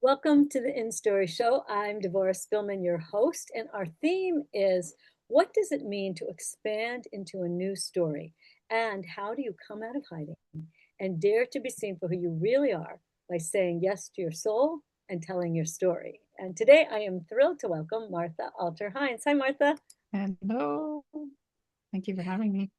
Welcome to the In Story Show. I'm Devorah Spillman, your host, and our theme is what does it mean to expand into a new story? And how do you come out of hiding and dare to be seen for who you really are by saying yes to your soul and telling your story? And today I am thrilled to welcome Martha Alter Hines. Hi, Martha. Hello. Thank you for having me.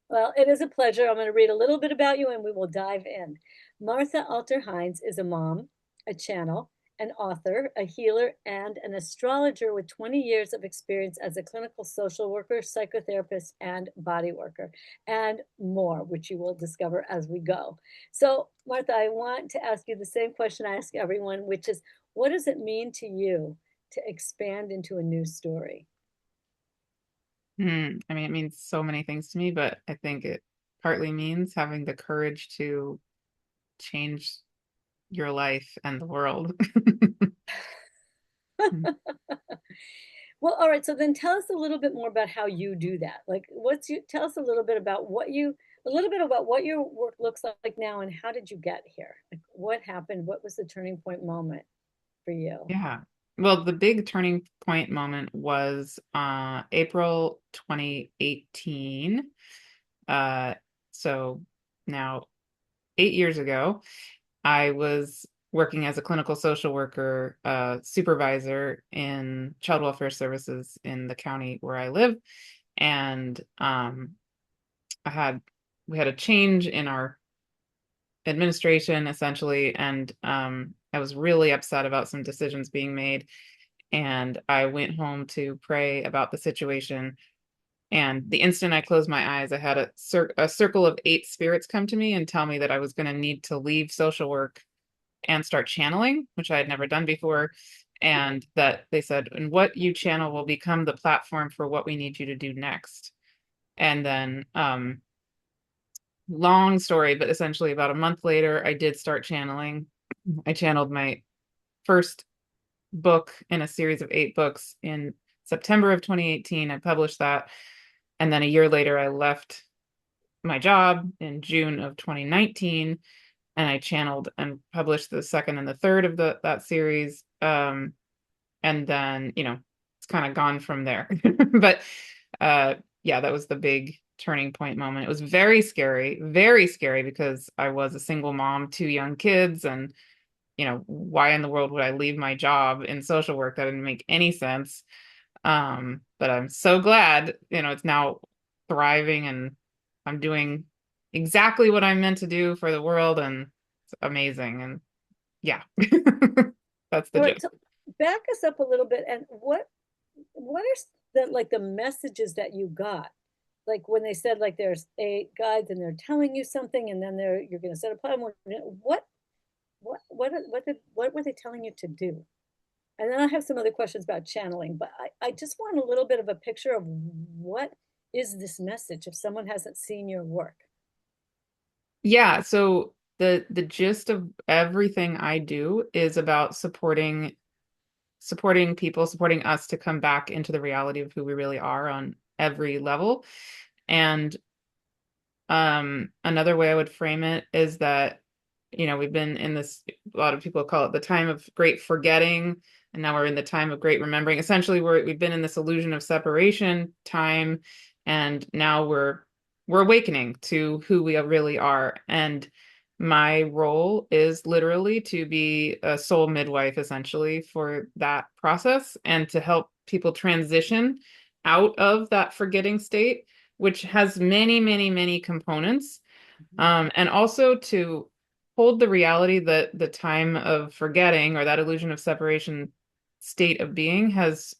Well, it is a pleasure. I'm going to read a little bit about you and we will dive in. Martha Alter Hines is a mom, a channel, an author, a healer, and an astrologer with 20 years of experience as a clinical social worker, psychotherapist, and body worker, and more, which you will discover as we go. So, Martha, I want to ask you the same question I ask everyone, which is what does it mean to you to expand into a new story? I mean, it means so many things to me, but I think it partly means having the courage to change your life and the world. Well, all right. So then tell us a little bit more about how you do that. Like, tell us a little bit about a little bit about what your work looks like now and how did you get here? Like, what happened? What was the turning point moment for you? Yeah. Well, the big turning point moment was April 2018. Uh, so now 8 years ago. I was working as a clinical social worker, supervisor in child welfare services in the county where I live. And I had we had a change in our administration essentially, and I was really upset about some decisions being made. And I went home to pray about the situation. And the instant I closed my eyes, I had a circle of eight spirits come to me and tell me that I was going to need to leave social work and start channeling, which I had never done before. And that they said, and what you channel will become the platform for what we need you to do next. And then, long story, but essentially about a month later, I did start channeling. I channeled my first book in a series of 8 books in September of 2018. I published that. And then a year later, I left my job in June of 2019 and I channeled and published the second and the third of that series. And then, it's kind of gone from there. But uh, yeah, that was the big turning point moment. It was very scary because I was a single mom, 2 young kids, and why in the world would I leave my job in social work? That didn't make any sense. But I'm so glad, it's now thriving and I'm doing exactly what I'm meant to do for the world, and it's amazing. And yeah, that's the All right. gist. So back us up a little bit and what are the messages that you got? Like when they said like there's 8 guides and they're telling you something and then you're going to set a plan. What were they telling you to do? And then I have some other questions about channeling, but I just want a little bit of a picture of what is this message if someone hasn't seen your work. Yeah, so the gist of everything I do is about supporting people, supporting us to come back into the reality of who we really are on every level. And another way I would frame it is that, we've been in this, a lot of people call it the time of great forgetting, and now we're in the time of great remembering. Essentially, we've been in this illusion of separation time, and now we're awakening to who we really are. And my role is literally to be a soul midwife, essentially, for that process and to help people transition out of that forgetting state, which has many, many, many components. And also to hold the reality that the time of forgetting or that illusion of separation state of being has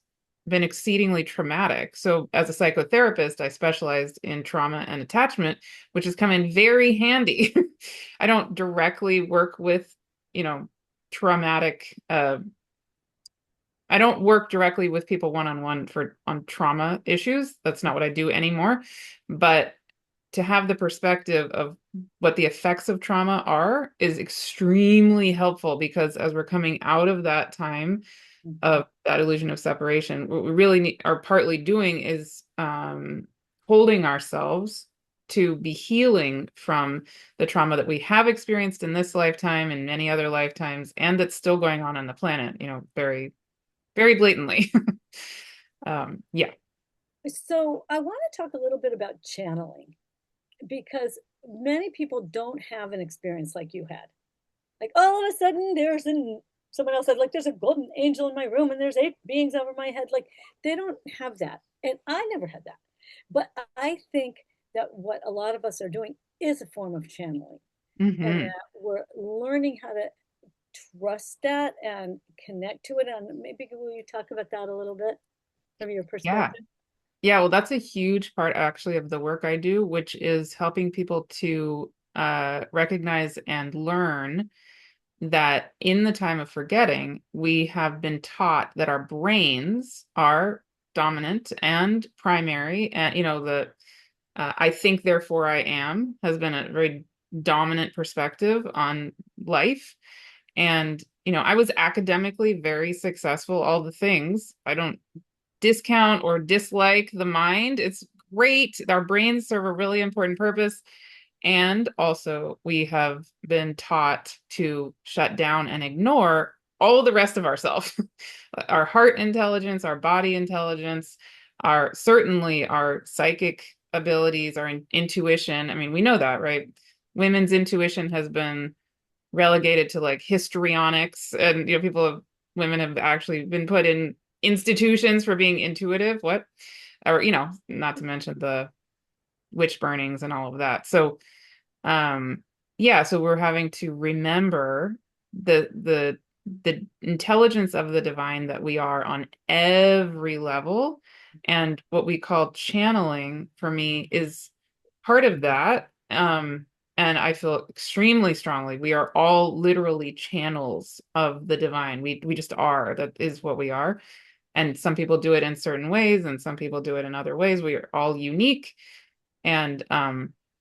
been exceedingly traumatic. So, as a psychotherapist, I specialized in trauma and attachment, which has come in very handy. I don't directly work with, traumatic I don't work directly with people one on one for on trauma issues. That's not what I do anymore. But to have the perspective of what the effects of trauma are is extremely helpful because as we're coming out of that time Mhm. of that illusion of separation, what we really are partly doing is holding ourselves to be healing from the trauma that we have experienced in this lifetime and many other lifetimes, and that's still going on the planet, very, very blatantly. Yeah. So I want to talk a little bit about channeling because many people don't have an experience like you had. Like all of a sudden someone else said, like, there's a golden angel in my room and there's eight beings over my head. Like they don't have that. And I never had that. But I think that what a lot of us are doing is a form of channeling, and Hmm. that we're learning how to trust that and connect to it. And maybe will you talk about that a little bit from your Yeah. perspective? Yeah, well, that's a huge part actually of the work I do, which is helping people to recognize and learn that in the time of forgetting, we have been taught that our brains are dominant and primary. And, the I think, therefore I am has been a very dominant perspective on life. And, I was academically very successful, all the things. I don't discount or dislike the mind. It's great. Our brains serve a really important purpose. And also, we have been taught to shut down and ignore all the rest of ourselves, our heart intelligence, our body intelligence, certainly our psychic abilities, our intuition. I mean, we know that, right? Women's intuition has been relegated to like histrionics, and women have actually been put in institutions for being intuitive. What? Or, not to mention the witch burnings and all of that. So um yeah, so we're having to remember the intelligence of the divine that we are on every level. And what we call channeling for me is part of that. And I feel extremely strongly we are all literally channels of the divine. We just are. That is what we are. And some people do it in certain ways and some people do it in other ways. We are all unique. And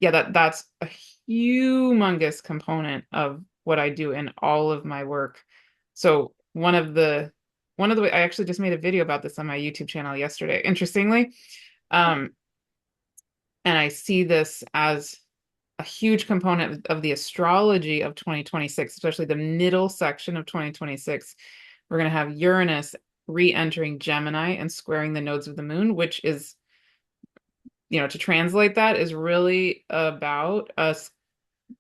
yeah, that's a humongous component of what I do in all of my work. So one of the way I actually just made a video about this on my YouTube channel yesterday, interestingly. Um, and I see this as a huge component of the astrology of 2026, especially the middle section of 2026. We're going to have Uranus re-entering Gemini and squaring the nodes of the moon, which is, to translate that, is really about us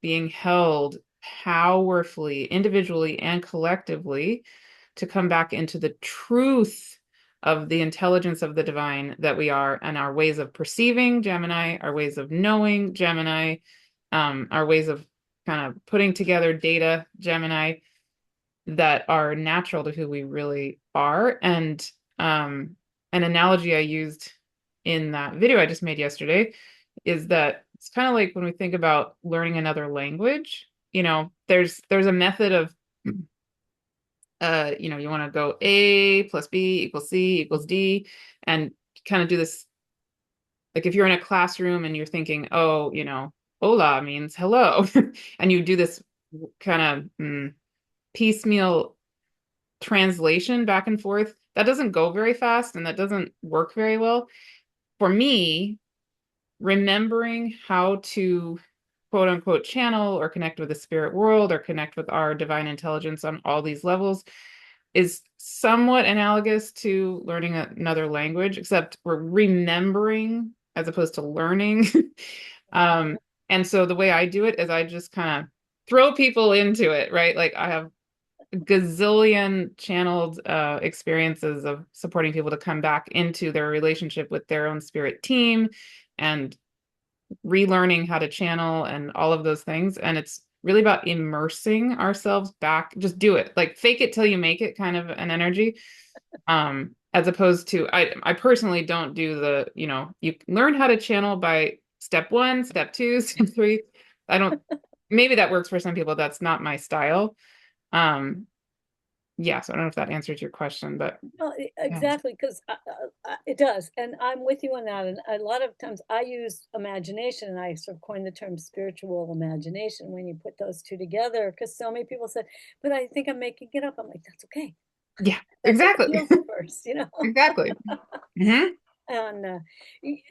being held powerfully, individually and collectively, to come back into the truth of the intelligence of the divine that we are, and our ways of perceiving, Gemini, our ways of knowing, Gemini, our ways of kind of putting together data, Gemini, that are natural to who we really are. And an analogy I used in that video I just made yesterday is that it's kind of like when we think about learning another language, there's a method of you want to go A plus B equals C equals D, and kind of do this. Like if you're in a classroom and you're thinking, oh, hola means hello, and you do this kind of piecemeal translation back and forth, that doesn't go very fast and that doesn't work very well. For me, remembering how to quote unquote channel or connect with the spirit world or connect with our divine intelligence on all these levels is somewhat analogous to learning another language, except we're remembering as opposed to learning. um, and so the way I do it is I just kind of throw people into it, right? Like I have gazillion channeled experiences of supporting people to come back into their relationship with their own spirit team and relearning how to channel and all of those things. And it's really about immersing ourselves back. Just do it. Like fake it till you make it kind of an energy. As opposed to I personally don't do you learn how to channel by step one, step two, step three. I don't Maybe that works for some people. That's not my style. Um, yeah, so I don't know if that answers your question, but No, yeah. exactly, because it does, and I'm with you on that. And a lot of times I use imagination, and I sort of coined the term spiritual imagination when you put those two together. Because so many people said, "But I think I'm making it up." I'm like, "That's okay. Yeah, That's what exactly. feels at first, you know." Exactly. Hmm. And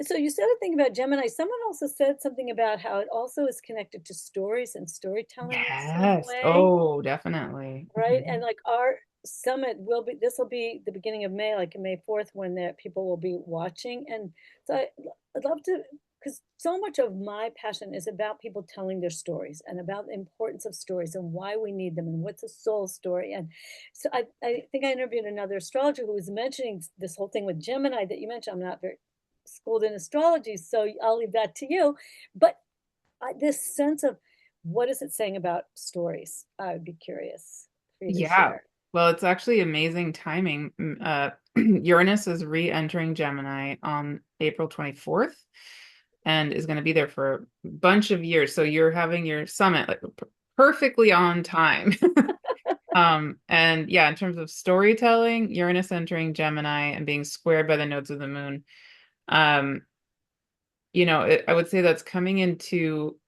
so you said a thing about Gemini. Someone also said something about how it also is connected to stories and storytelling in some Yes. way, Oh, definitely. right? And like our summit will be, this will be the beginning of May, like May 4th, when the people will be watching. And so I'd love to, because so much of my passion is about people telling their stories and about the importance of stories and why we need them and what's a soul story. And so I think I interviewed another astrologer who was mentioning this whole thing with Gemini that you mentioned. I'm not very schooled in astrology, so I'll leave that to you. But this sense of what is it saying about stories? I would be curious for you to Yeah. share. Well, it's actually amazing timing. Uranus is re-entering Gemini on April 24th and is going to be there for a bunch of years. So you're having your summit like perfectly on time. And yeah, in terms of storytelling, Uranus entering Gemini and being squared by the nodes of the moon, um, I would say that's coming into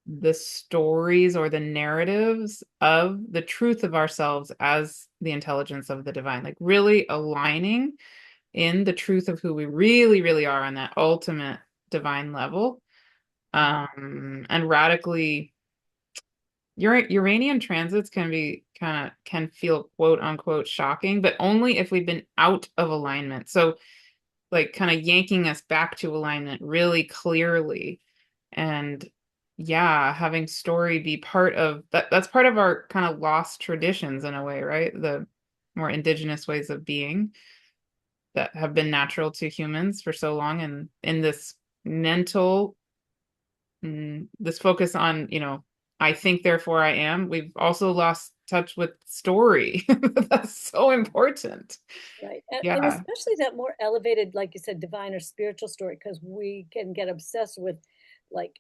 the stories or the narratives of the truth of ourselves as the intelligence of the divine, like really aligning in the truth of who we really, really are on that ultimate divine level. And radically, Uranian transits can feel quote unquote shocking, but only if we've been out of alignment. So like kind of yanking us back to alignment really clearly. And yeah, having story be part of that's part of our kind of lost traditions in a way, right? The more indigenous ways of being that have been natural to humans for so long. And in this mental, this focus on, I think, therefore I am, we've also lost touch with story. That's so important. Right. And Yeah. especially that more elevated, like you said, divine or spiritual story, because we can get obsessed with like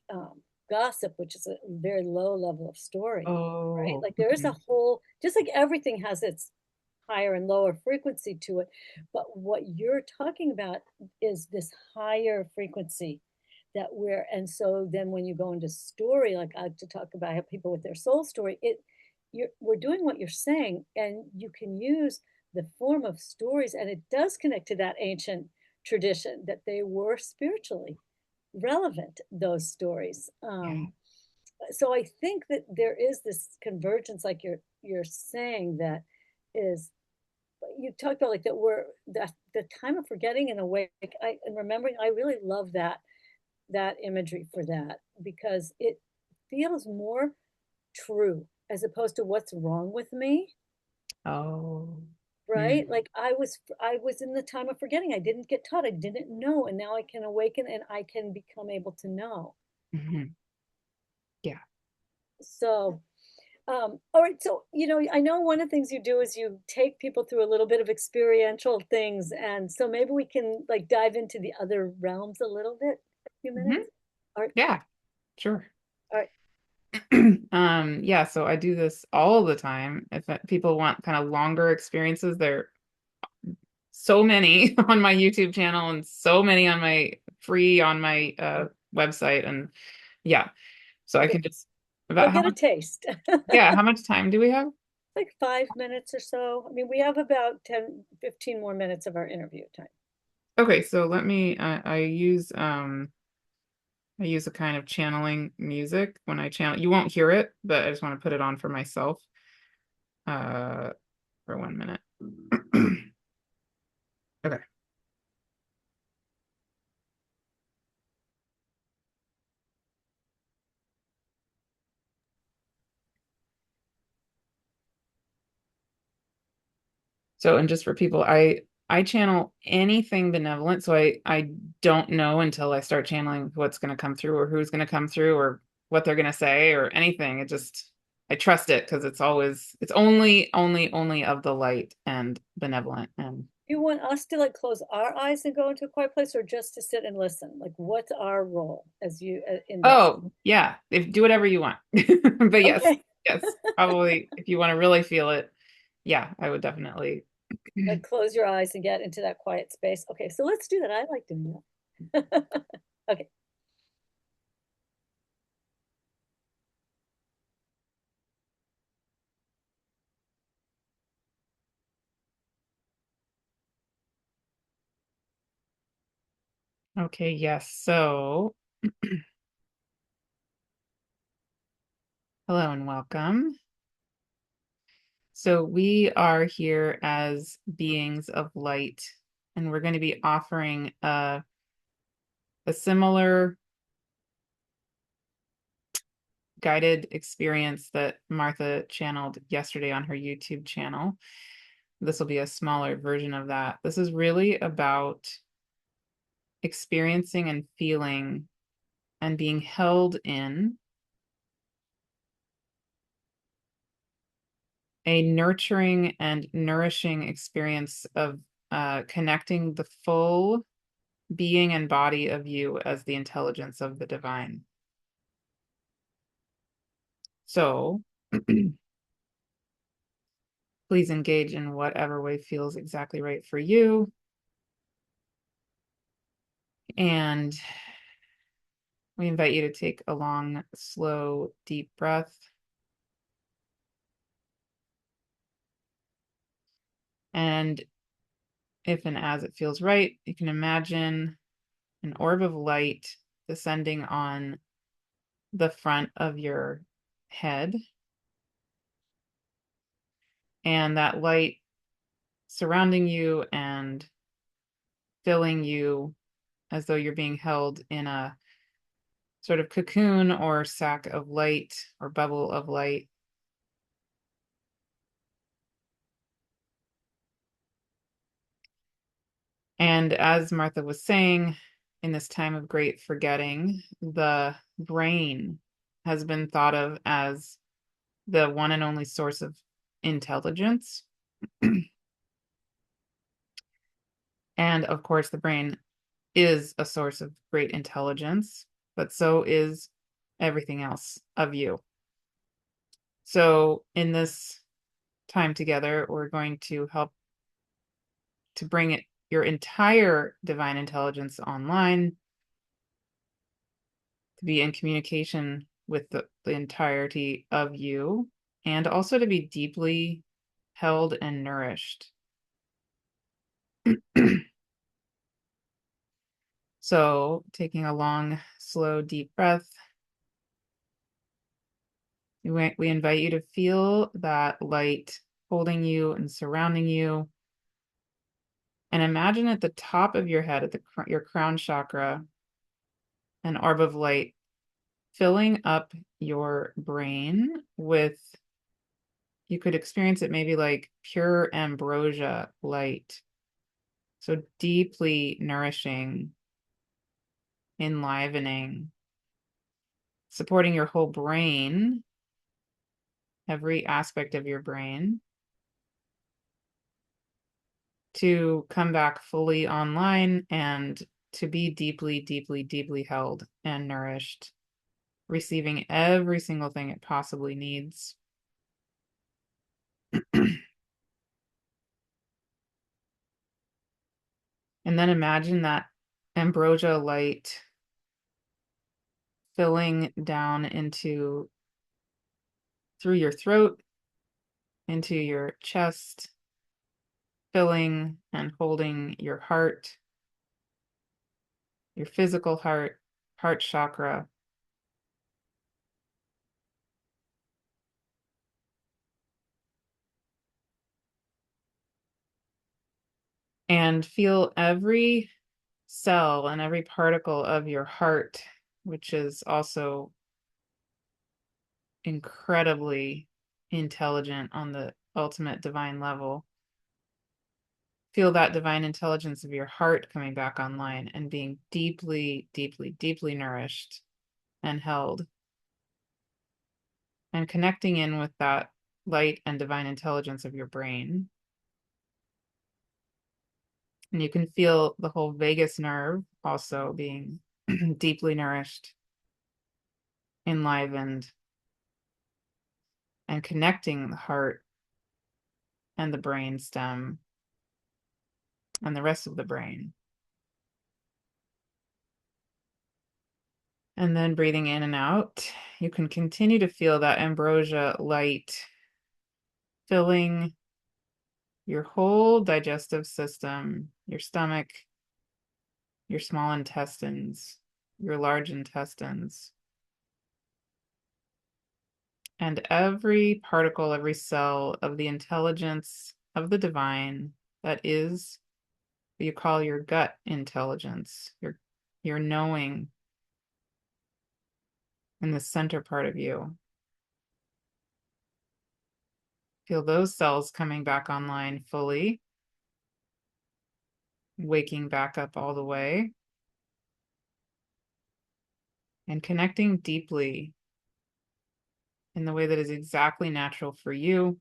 gossip, which is a very low level of story, right? Oh, Like there is a whole, just like everything has its higher and lower frequency to it. But what you're talking about is this higher frequency that we're, and so then when you go into story, like I like to talk about how people with their soul story, we're doing what you're saying, and you can use the form of stories, and it does connect to that ancient tradition that they were spiritually relevant, those stories. yeah. So I think that there is this convergence, like you're saying, that is, you talked about like that we're that the time of forgetting in a way, like and remembering. I really love that imagery for that, because it feels more true as opposed to what's wrong with me, Oh. right? Mm. Like I was in the time of forgetting. I didn't get taught, I didn't know, and now I can awaken and I can become able to know. Mhm. Yeah. So all right, so I know one of the things you do is you take people through a little bit of experiential things, and so maybe we can like dive into the other realms a little bit, a few Mhm. minutes. All right, Yeah, sure. all right. Yeah, so I do this all the time. If people want kind of longer experiences, there are so many on my YouTube channel and so many on my free on my website. And yeah, so I Okay, can just they'll about how get a much, taste. yeah, how much time do we have? Like 5 minutes or so. I mean, we have about 10, 15 more minutes of our interview time. Okay, so let me I use a kind of channeling music when I channel. You won't hear it, but I just want to put it on for myself uh for 1 minute. Okay. So, and just for people, I channel anything benevolent. So I don't know until I start channeling what's going to come through or who's going to come through or what they're going to say or anything. I trust it because it's only of the light and benevolent. And You want us to like close our eyes and go into a quiet place, or just to sit and listen? Like, what's our role as you in this? oh yeah, if do whatever you want. But yes, Okay, yes, probably if you want to really feel it, yeah, I would definitely. like close your eyes and get into that quiet space. Okay, so let's do that. I like doing that. Okay. Okay, yes. So, hello and welcome. So, we are here as beings of light, and we're going to be offering a similar guided experience that Martha channeled yesterday on her YouTube channel. This will be a smaller version of that. This is really about experiencing and feeling and being held in a nurturing and nourishing experience of connecting the full being and body of you as the intelligence of the divine. So please engage in whatever way feels exactly right for you. And we invite you to take a long, slow, deep breath. And if and as it feels right, you can imagine an orb of light descending on the front of your head, and that light surrounding you and filling you as though you're being held in a sort of cocoon or sack of light or bubble of light. And as Martha was saying, in this time of great forgetting, the brain has been thought of as the one and only source of intelligence. And of course, the brain is a source of great intelligence, but so is everything else of you. So, in this time together, we're going to help to bring your entire divine intelligence online, to be in communication with the entirety of you, and also to be deeply held and nourished. So, taking a long, slow, deep breath, we invite you to feel that light holding you and surrounding you. And imagine at the top of your head, at your crown chakra, an orb of light filling up your brain with, you could experience it maybe like pure ambrosia light. So deeply nourishing, enlivening, supporting your whole brain, every aspect of your brain, to come back fully online and to be deeply, deeply, deeply held and nourished, receiving every single thing it possibly needs. And then imagine that ambrosia light filling down into through your throat, into your chest, filling and holding your heart, your physical heart, heart chakra. And feel every cell and every particle of your heart, which is also incredibly intelligent on the ultimate divine level. Feel that divine intelligence of your heart coming back online and being deeply, deeply, deeply nourished and held, and connecting in with that light and divine intelligence of your brain. And you can feel the whole vagus nerve also being deeply nourished, enlivened, and connecting the heart and the brain stem and the rest of the brain. And then breathing in and out, you can continue to feel that ambrosia light filling your whole digestive system, your stomach, your small intestines, your large intestines, and every particle, every cell of the intelligence of the divine that is what you call your gut intelligence, your knowing in the center part of you. Feel those cells coming back online fully, waking back up all the way, and connecting deeply in the way that is exactly natural for you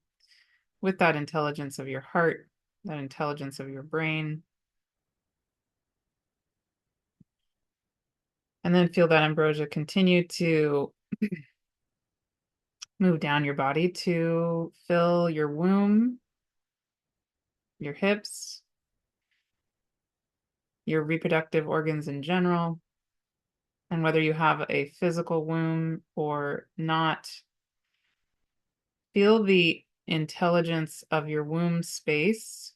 with that intelligence of your heart, that intelligence of your brain. And then feel that ambrosia continue to move down your body to fill your womb, your hips, your reproductive organs in general. And whether you have a physical womb or not, feel the intelligence of your womb space,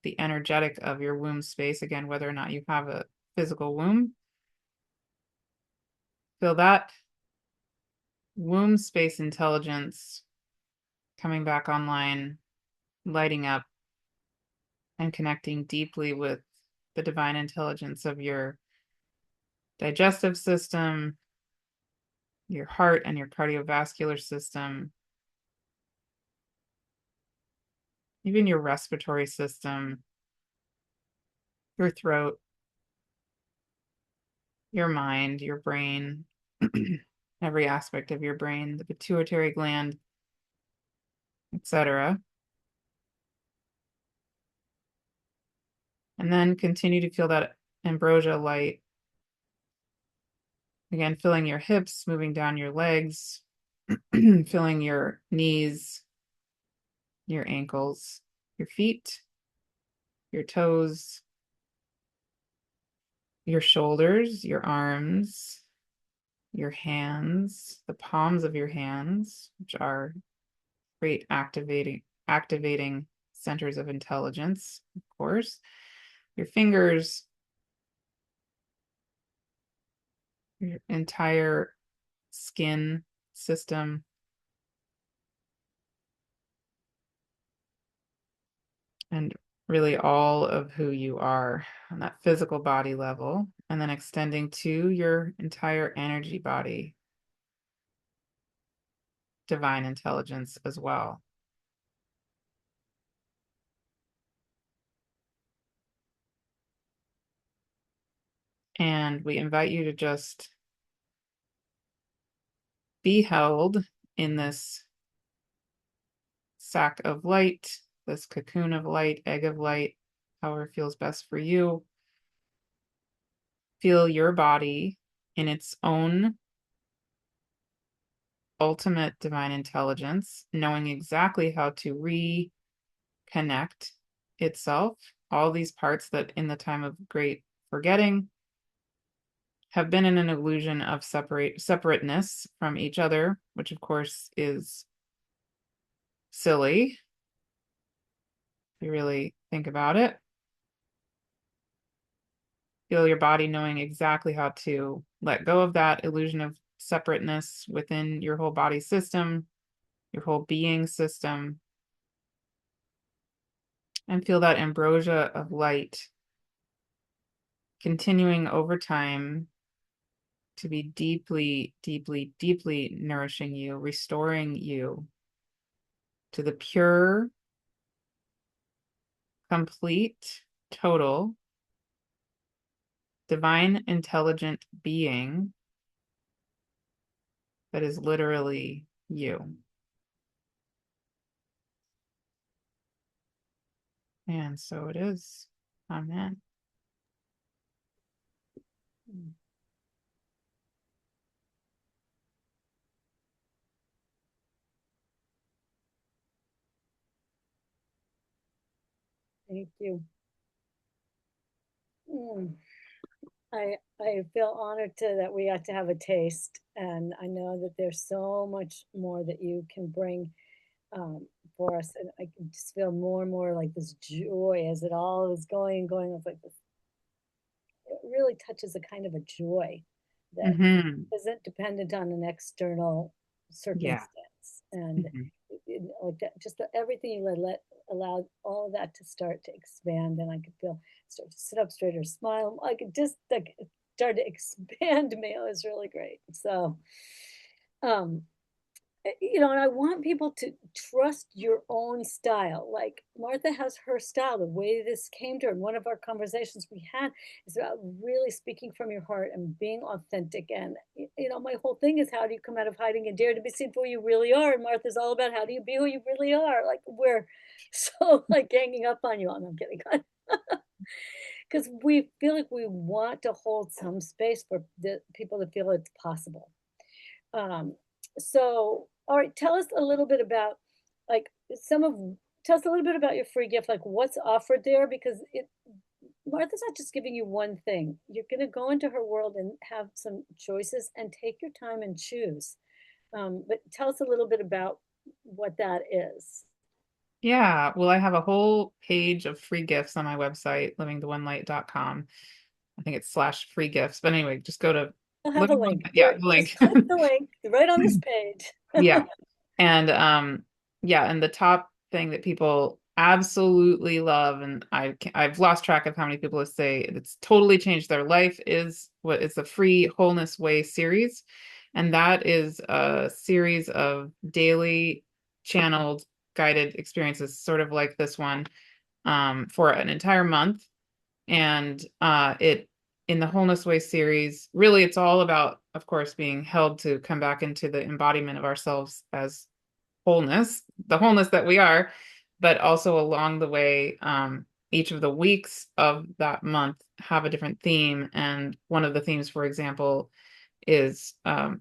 the energetic of your womb space, again, whether or not you have a physical womb. Feel that womb space intelligence coming back online, lighting up, and connecting deeply with the divine intelligence of your digestive system, your heart, and your cardiovascular system, even your respiratory system, your throat, your mind, your brain, every aspect of your brain, the pituitary gland, etc. And then continue to feel that ambrosia light. Again, filling your hips, moving down your legs, filling your knees, your ankles, your feet, your toes, your shoulders, your arms, your hands, the palms of your hands, which are great activating centers of intelligence, of course. Your fingers, your entire skin system, and really all of who you are on that physical body level, and then extending to your entire energy body, divine intelligence as well. And we invite you to just be held in this sack of light, this cocoon of light, egg of light, however feels best for you. Feel your body in its own ultimate divine intelligence, knowing exactly how to reconnect itself. All these parts that in the time of great forgetting have been in an illusion of separateness from each other, which of course is silly if you really think about it. Feel your body knowing exactly how to let go of that illusion of separateness within your whole body system, your whole being system, and feel that ambrosia of light continuing over time to be deeply, deeply, deeply nourishing you, restoring you to the pure, complete, total, divine, intelligent being that is literally you. And so it is. Amen. Thank you. Mm. I feel honored to that we got to have a taste, and I know that there's so much more that you can bring for us, and I can just feel more and more like this joy as it all is going and going. It's like this, really touches a kind of a joy that Hmm. isn't dependent on an external Yeah. circumstance. And Hmm. like that, just everything you let allow all of that to start to expand, and I could feel start to sit up straighter, smile. I could just like start to expand me. It was really great. So, um, and I want people to trust your own style. Like Martha has her style, the way this came to her. And one of our conversations we had is about really speaking from your heart and being authentic. And, my whole thing is how do you come out of hiding and dare to be seen for who you really are? And Martha's all about how do you be who you really are? Like we're so like ganging up on you. I'm kidding. Because we feel like we want to hold some space for the people to feel it's possible. Um, so, all right, tell us a little bit about like some of tell us a little bit about your free gift, like what's offered there, because Martha's not just giving you one thing. You're going to go into her world and have some choices and take your time and choose. But tell us a little bit about what that is. Yeah, well, I have a whole page of free gifts on my website, livingtheonelight.com. I think it's slash free gifts. But anyway, just go to I'll have look, a link. yeah, There, the just link. click the link right on this page. Yeah. And yeah, and the top thing that people absolutely love, and I've lost track of how many people say it's totally changed their life, is what is the free Wholeness Way series. And that is a series of daily channeled guided experiences, sort of like this one, for an entire month. And it in the Wholeness Way series, really it's all about, of course, being held to come back into the embodiment of ourselves as wholeness, the wholeness that we are, but also along the way, each of the weeks of that month have a different theme. And one of the themes, for example, is the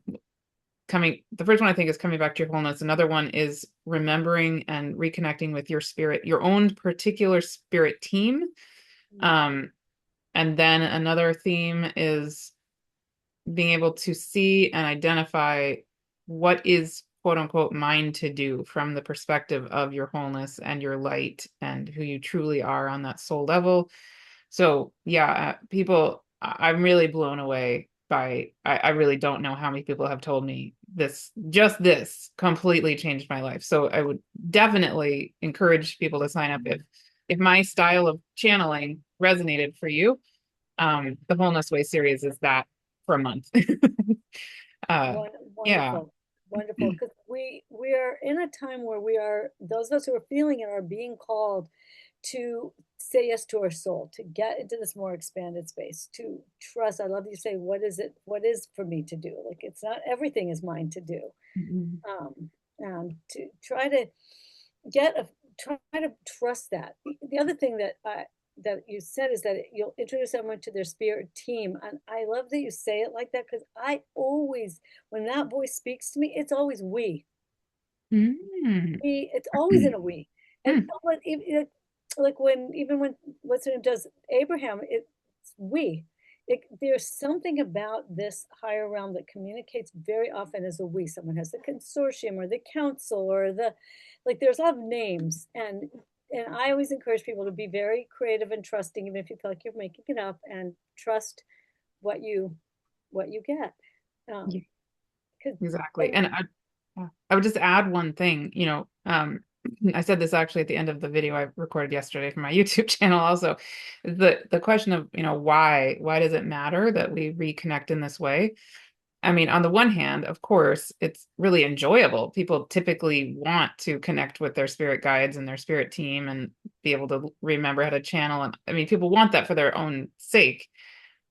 first one I think is coming back to your wholeness. Another one is remembering and reconnecting with your spirit, your own particular spirit team. Um, and then another theme is being able to see and identify what is quote unquote mine to do from the perspective of your wholeness and your light and who you truly are on that soul level. So yeah, I'm really blown away by, I really don't know how many people have told me this completely changed my life. So I would definitely encourage people to sign up if my style of channeling resonated for you. The Wholeness Way series is that for a month. uh, yeah. Wonderful, wonderful. Because we are in a time where we are those of us who are feeling it are being called to say yes to our soul, to get into this more expanded space, to trust. I love that you say, "What is it? What is for me to do?" Like it's not everything is mine to do. Mhm. And to try to get a try to trust that. The other thing that you said is that you'll introduce someone to their spirit team, and I love that you say it like that because I always, when that voice speaks to me, it's always we. Mm. It's always in a we. And Mm. like when even when what's her name does Abraham, it's we. There's something about this higher realm that communicates very often as a we. Someone has the consortium or the council or the like. There's a lot of names, and I always encourage people to be very creative and trusting, even if you feel like you're making it up, and trust what you get. Yeah, Um, 'Cause, exactly. and And I would just add one thing, I said this actually at the end of the video I recorded yesterday for my YouTube channel also. The question of, why does it matter that we reconnect in this way? I mean, on the one hand, of course, it's really enjoyable. People typically want to connect with their spirit guides and their spirit team and be able to remember how to channel. And I mean, people want that for their own sake.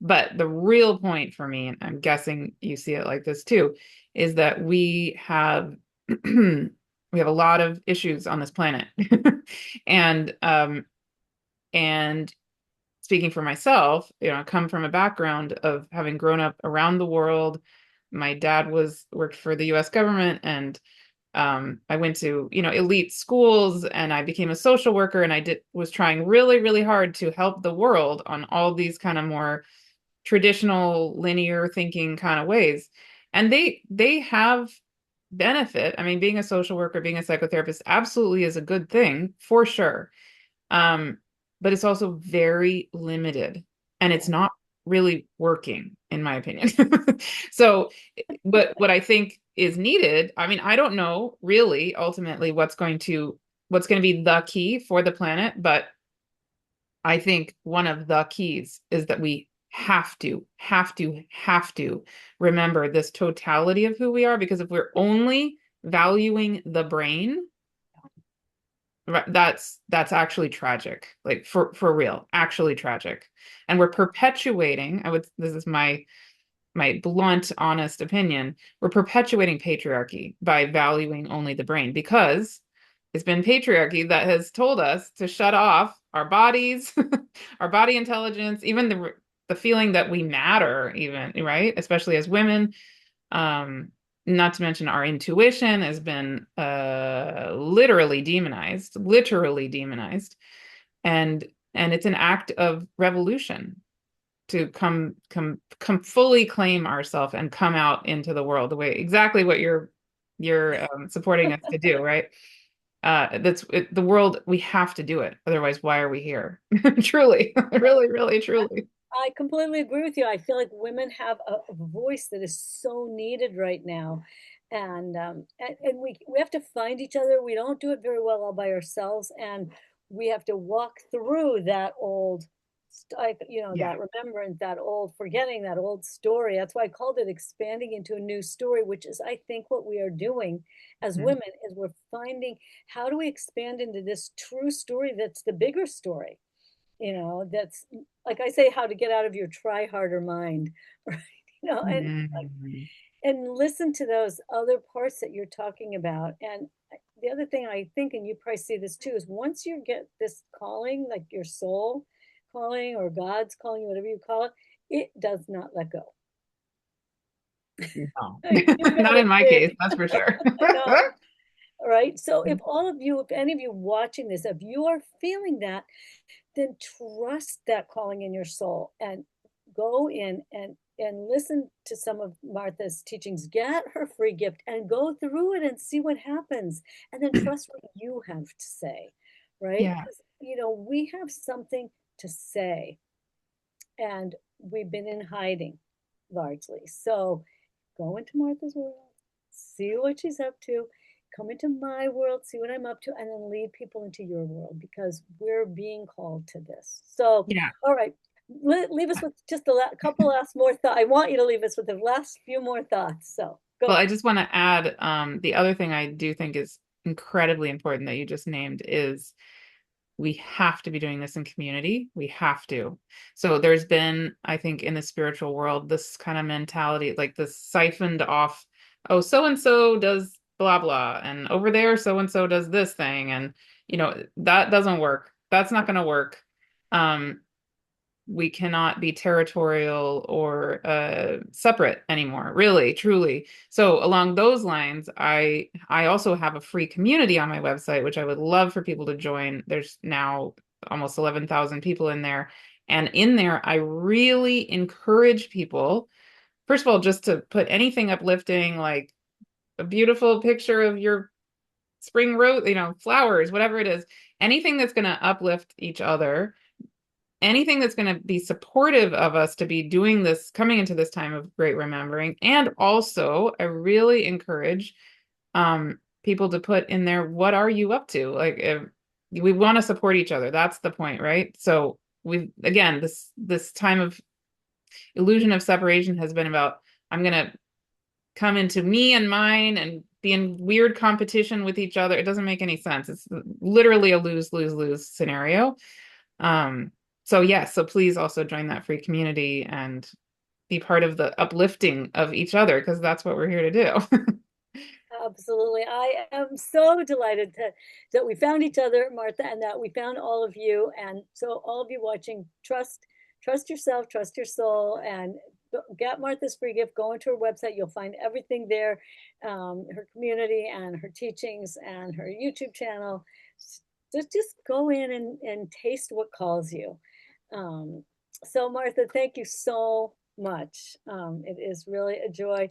But the real point for me, and I'm guessing you see it like this too, is that we have we have a lot of issues on this planet. And and speaking for myself, I come from a background of having grown up around the world. My dad worked for the US government, and I went to, elite schools, and I became a social worker, and was trying really, really hard to help the world on all these kind of more traditional linear thinking kind of ways. And they have benefit. I mean, being a social worker, being a psychotherapist absolutely is a good thing for sure. Um, but it's also very limited, and it's yeah, not. really working, in my opinion. So, but what I think is needed, I mean, I don't know really ultimately what's going to be the key for the planet, but I think one of the keys is that we have to remember this totality of who we are, because if we're only valuing the brain, that's actually tragic, like for real, actually tragic. And we're perpetuating, this is my blunt, honest opinion, we're perpetuating patriarchy by valuing only the brain, because it's been patriarchy that has told us to shut off our bodies, our body intelligence, even the feeling that we matter, even, right? Especially as women. Um, Not to mention our intuition has been literally demonized, and it's an act of revolution to come fully claim ourselves and come out into the world the way exactly what you're supporting us to do, right? The world, we have to do it, otherwise why are we here? Truly, really, really, truly. I completely agree with you. I feel like women have a voice that is so needed right now. And we have to find each other. We don't do it very well all by ourselves. And we have to walk through that old, Yeah. that remembrance, that old forgetting, that old story. That's why I called it expanding into a new story, which is, I think, what we are doing as Mhm. women is we're finding how do we expand into this true story that's the bigger story, that's like I say, how to get out of your try harder mind, right? And like, Mhm. and listen to those other parts that you're talking about. And the other thing I think, and you probably see this too, is once you get this calling, like your soul calling or God's calling, whatever you call it, it does not let go. No. Like, you got Not it in my case, big. that's for sure. I know. All right. So if all of you, if any of you watching this, if you are feeling that, then trust that calling in your soul and go in and listen to some of Martha's teachings. Get her free gift and go through it and see what happens. And then trust what you have to say, right? Yeah. Because, we have something to say and we've been in hiding largely. So go into Martha's world, see what she's up to, come into my world, see what I'm up to, and then lead people into your world because we're being called to this. So, Yeah. all right, leave us with just couple last more thoughts. I want you to leave us with the last few more thoughts. So Well, go. I just want to add, the other thing I do think is incredibly important that you just named is we have to be doing this in community. We have to. So there's been, I think, in the spiritual world, this kind of mentality, like this siphoned off, oh, so and so does blah blah, and over there, so and so does this thing, and that doesn't work. That's not going to work. Um, we cannot be territorial or separate anymore, really, truly. So along those lines, I also have a free community on my website, which I would love for people to join. There's now almost 11,000 people in there. And in there, I really encourage people, first of all, just to put anything uplifting, like a beautiful picture of your spring rose, flowers, whatever it is, anything that's going to uplift each other, anything that's going to be supportive of us to be doing this, coming into this time of great remembering. And also, I really encourage people to put in there, what are you up to? Like, if we want to support each other, that's the point, right? So we, again, this time of illusion of separation has been about, I'm going to come into me and mine and be in weird competition with each other. It doesn't make any sense. It's literally a lose lose lose scenario. um, so yeah, so please also join that free community and be part of the uplifting of each other, because that's what we're here to do. Absolutely. I am so delighted that we found each other, Martha, and that we found all of you. And so all of you watching, trust yourself, trust your soul, and get Martha's free gift. Go into her website. You'll find everything there, her community and her teachings and her YouTube channel. Just go in and taste what calls you. Um, so Martha, thank you so much. It is really a joy.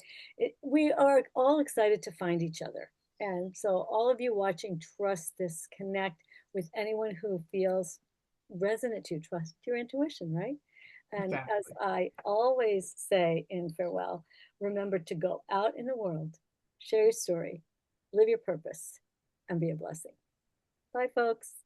We are all excited to find each other. And so all of you watching, trust this, connect with anyone who feels resonant to you, trust your intuition, right? And as Exactly. I always say in farewell, remember to go out in the world, share your story, live your purpose, and be a blessing. Bye, folks.